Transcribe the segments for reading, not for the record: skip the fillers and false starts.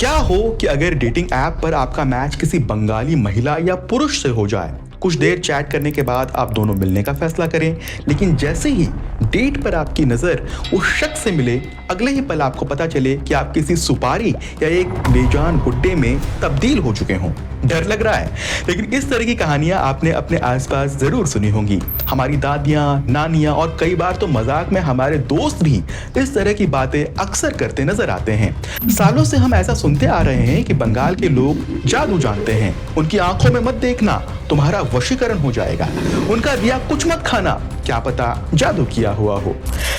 क्या हो कि अगर डेटिंग ऐप पर आपका मैच किसी बंगाली महिला या पुरुष से हो जाए। कुछ देर चैट करने के बाद आप दोनों मिलने का फैसला करें, लेकिन जैसे ही डेट पर आपकी नज़र उस शख्स से मिले, अगले ही पल आपको पता चले कि आप किसी सुपारी या एक बेजान गुड्डे में तब्दील हो चुके हों। डर लग रहा है, लेकिन इस तरह की कहानियां आपने अपने आसपास जरूर सुनी होंगी। हमारी दादियां, नानियां और कई बार तो मजाक में हमारे दोस्त भी इस तरह की बातें अक्सर करते नजर आते हैं। सालों से हम ऐसा सुनते आ रहे हैं कि बंगाल के लोग जादू जानते हैं, उनकी आंखों में मत देखना, तुम्हारा वशीकरण हो जाएगा, उनका दिया कुछ मत खाना, क्या पता जादू किया हुआ हो।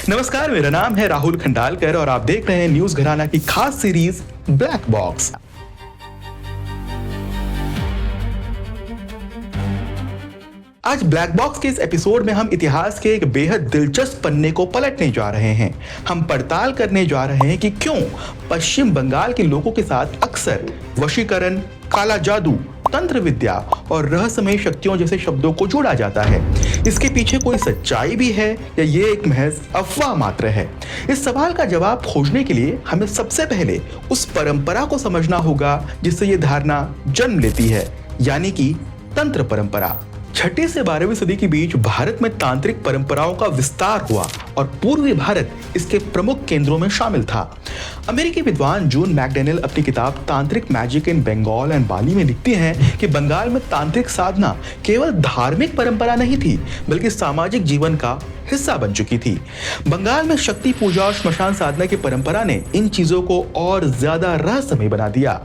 नमस्कार, मेरा नाम है राहुल खंडालकर और आप देख रहे हैं न्यूज घराना की खास सीरीज ब्लैक बॉक्स। आज ब्लैक बॉक्स के इस एपिसोड में हम इतिहास के एक बेहद दिलचस्प पन्ने को पलटने जा रहे हैं। हम पड़ताल करने जा रहे हैं कि क्यों पश्चिम बंगाल के लोगों के साथ अक्सर वशीकरण, काला जादू, तंत्र विद्या और रहस्यमय शक्तियों जैसे शब्दों को जोड़ा जाता है। इसके पीछे कोई सच्चाई भी है या ये एक महज अफवाह मात्र है? इस सवाल का जवाब खोजने के लिए हमें सबसे पहले उस परंपरा को समझना होगा जिससे ये धारणा जन्म लेती है, यानी कि तंत्र परंपरा। 6वीं से 12वीं सदी के बीच भारत में तांत्रिक परंपराओं का विस्तार हुआ और पूर्वी भारत इसके प्रमुख केंद्रों में शामिल था। अमेरिकी विद्वान जून मैकडैनियल अपनी किताब तांत्रिक मैजिक इन बंगाल एंड बाली में लिखती हैं कि बंगाल में तांत्रिक साधना केवल धार्मिक परंपरा नहीं थी, बल्कि सामाजिक जीवन का हिस्सा बन चुकी थी। बंगाल में शक्ति पूजा और श्मशान साधना की परंपरा ने इन चीजों को और ज्यादा रहस्यमय बना दिया।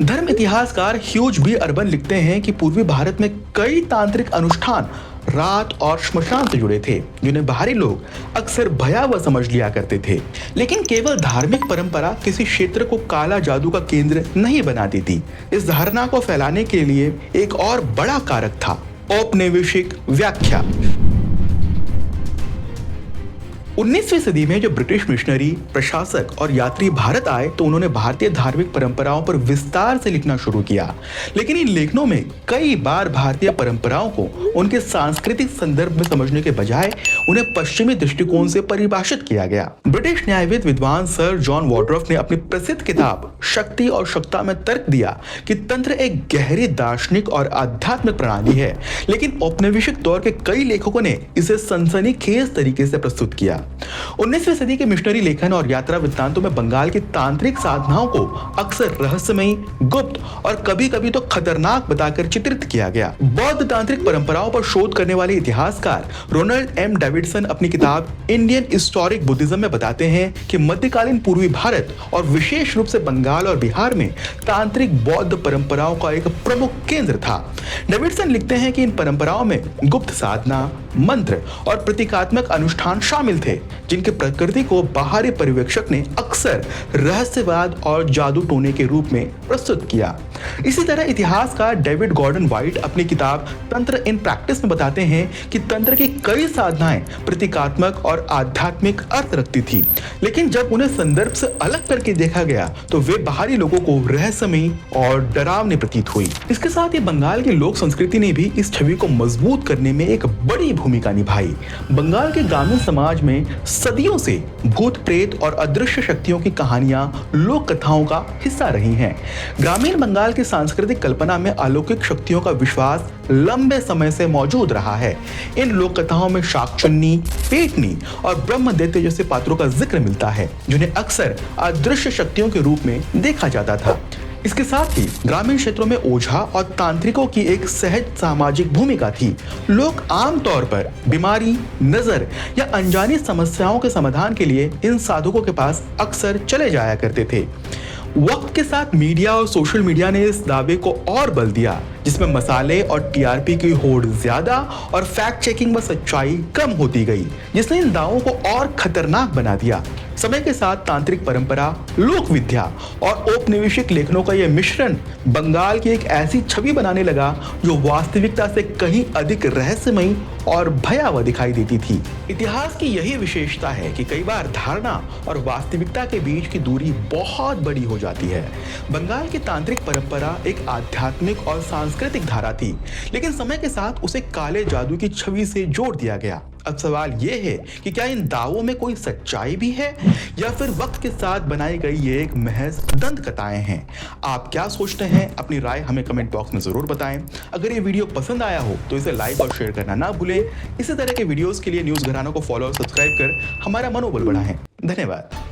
धर्म इतिहासकार ह्यूज बी अर्बन लिखते हैं कि पूर्वी भारत में कई तांत्रिक अनुष्ठान रात और श्मशान से जुड़े थे, जिन्हें बाहरी लोग अक्सर भयावह समझ लिया करते थे। लेकिन केवल धार्मिक परंपरा किसी क्षेत्र को काला जादू का केंद्र नहीं बनाती थी। इस धारणा को फैलाने के लिए एक और बड़ा कारक था, औपनिवेशिक व्याख्या। 19वीं सदी में जब ब्रिटिश मिशनरी, प्रशासक और यात्री भारत आए तो उन्होंने भारतीय धार्मिक परंपराओं पर विस्तार से लिखना शुरू किया। लेकिन इन लेखनों में कई बार भारतीय परंपराओं को उनके सांस्कृतिक संदर्भ में समझने के बजाय उन्हें पश्चिमी दृष्टिकोण से परिभाषित किया गया। ब्रिटिश न्यायविद विद्वान सर जॉन वॉड्रॉफ ने अपनी प्रसिद्ध किताब शक्ति और शक्ता में तर्क दिया कि तंत्र एक गहरी दार्शनिक और आध्यात्मिक प्रणाली है, लेकिन औपनिवेशिक दौर के कई लेखकों ने इसे सनसनीखेज तरीके से प्रस्तुत किया। 19वीं सदी के मिशनरी लेखन और यात्रा वृत्तांतों में बंगाल की तांत्रिक साधनाओं को अक्सर रहस्यमयी, गुप्त और कभी-कभी तो खतरनाक बताकर चित्रित किया गया। बौद्ध तांत्रिक परंपराओं पर शोध करने वाले इतिहासकार रोनाल्ड एम डेविडसन अपनी किताब इंडियन हिस्टोरिक बुद्धिज्म में बताते हैं कि मध्यकालीन पूर्वी भारत और विशेष रूप से बंगाल और बिहार में तांत्रिक बौद्ध परंपराओं का एक प्रमुख केंद्र था। डेविडसन लिखते हैं कि इन परंपराओं में गुप्त साधना, मंत्र और प्रतीकात्मक अनुष्ठान शामिल थे, जिनके प्रकृति को बाहरी पर्यवेक्षक ने अक्सर रहस्यवाद और जादू टोने के रूप में प्रस्तुत किया। इसी तरह इतिहासकार डेविड गॉर्डन व्हाइट अपनी किताब तंत्र इन प्रैक्टिस में बताते हैं कि तंत्र की कई साधनाएं प्रतीकात्मक और आध्यात्मिक अर्थ रखती थी, लेकिन जब उन्हें संदर्भ से अलग करके देखा गया तो वे बाहरी लोगों को रहस्यमयी और डरावनी प्रतीत हुई। इसके साथ ही बंगाल की लोक संस्कृति ने भी इस छवि को मजबूत करने में एक बड़ी भूमिका निभाई। बंगाल के ग्रामीण समाज में सदियों से भूत प्रेत और अदृश्य शक्तियों की कहानियां लोक कथाओं का हिस्सा रही हैं। ग्रामीण बंगाल की सांस्कृतिक कल्पना में अलौकिक शक्तियों का विश्वास लंबे समय से मौजूद रहा है। इन लोक कथाओं में शाकचुन्नी, पेटनी और ब्रह्मदैत्य जैसे पात्रों का जिक्र मिलता है, जिन्हें अक्सर अदृश्य शक्तियों के रूप में देखा जाता था। इसके साथ ही ग्रामीण क्षेत्रों में ओझा और तांत्रिकों की एक सहज सामाजिक भूमिका थी। लोग आमतौर पर बीमारी, नजर या अनजानी समस्याओं के समाधान के लिए इन साधुकों के पास अक्सर चले जाया करते थे। वक्त के साथ मीडिया और सोशल मीडिया ने इस दावे को और बल दिया, जिसमें मसाले और टीआरपी की होड़ ज्यादा और फैक्ट चेकिंग व सच्चाई कम होती गई, जिसने इन दावों को और खतरनाक बना दिया। समय के साथ तांत्रिक परंपरा, लोक विद्या और औपनिवेशिक लेखनों का यह मिश्रण बंगाल की एक ऐसी छवि बनाने लगा जो वास्तविकता से कहीं अधिक रहस्यमयी और भयावह दिखाई देती थी। इतिहास की यही विशेषता है कि कई बार धारणा और वास्तविकता के बीच की दूरी बहुत बड़ी हो जाती है। बंगाल की तांत्रिक परंपरा एक आध्यात्मिक और सांस्कृतिक धारा थी, लेकिन समय के साथ उसे काले जादू की छवि से जोड़ दिया गया। अब सवाल ये है कि क्या इन दावों में कोई सच्चाई भी है या फिर वक्त के साथ बनाई गई ये एक महज दंत कथाएं हैं। आप क्या सोचते हैं, अपनी राय हमें कमेंट बॉक्स में जरूर बताएं। अगर ये वीडियो पसंद आया हो तो इसे लाइक और शेयर करना ना भूलें। इसी तरह के वीडियोस के लिए न्यूज़ घरानों को फॉलो और सब्सक्राइब कर हमारा मनोबल बढ़ाएं। धन्यवाद।